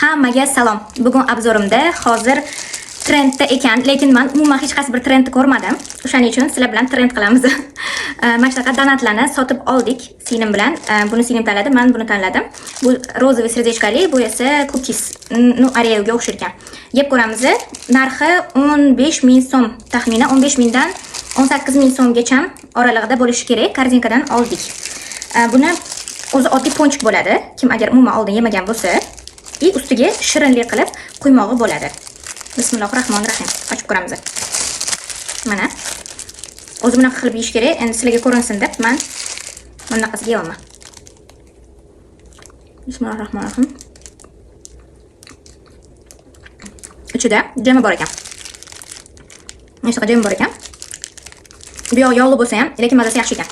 Hammaga salom. Bugun obzorimda hozir trendda ekan, lekin men umuman hech qaysi bir trendni ko'rmadim. O'shaning uchun sizlar bilan trend qilamiz. Mana shunaqa donatlarni sotib oldik singlim bilan. Buni singlim tanladi, men buni tanladim. Bu rozoviy serdechkali, bu esa kukis, Oreo'ga o'xshar ekan. Yeb ko'ramiz. Narxi 15 ming so'm, taxminan 15 mingdan 18 ming so'mgacha oralig'ida bo'lishi kerak. Korzinkadan oldik. Buni o'zi oddiy ponchik bo'ladi. Kim agar umuman oldin yemagan bo'lsa, ustiga shirinlik qilib quymog'i bo'ladi. Bismillahirrohmanirrohim. Ochib ko'ramiz. Mana. O'zi bunaqa qilib yeyish kerak. Endi sizlarga ko'rinsin deb men bunaqasiga yeyapman. Bismillahirrohmanirrohim. Ichida jemi bor ekan. Nechta jemi bor ekan. Bu yog'li bo'lsa ham, lekin mazasi yaxshi ekan.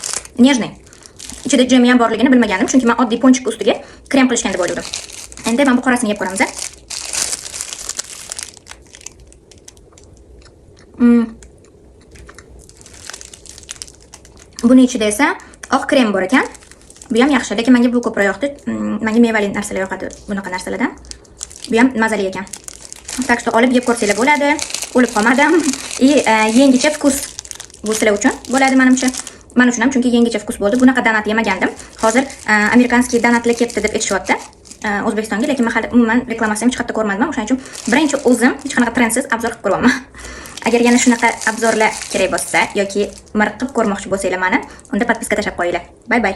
Nежный. Ichida jemi ham borligini bilmagandim, chunki men oddiy ponchik ustiga krem qilishgan deb o'yladim. Endi men bu qorasini yeb ko'ramiz. Buni ichida esa oq krem bor ekan. Bu ham yaxshi, lekin menga bu ko'proq yoqdi. Menga mevali narsalar yoqadi bunaqa narsalardan. Bu ham mazali ekan. Tak что olib yeb ko'rsanglar bo'ladi. O'lib qolmadim. Yangicha vkus bu sizlar uchun bo'ladi menimcha. Men uchun ham, chunki yangicha vkus bo'ldi. Bunaqa donat yemagandim. Hozir amerikanskiy donatlar ketdi deb aytishyapti. O'zbekistonga, lekin men hali umuman reklamasini hech qayerda ko'rmadim. O'shaning uchun birinchi o'zim hech qanaqa trendsiz obzor qilib ko'ryapman. Agar yana shunaqa obzorlar kerak bo'lsa yoki mirqib ko'rmoqchi bo'lsanglar meni, unda podpiska tashlab qo'yinglar. Bay bay.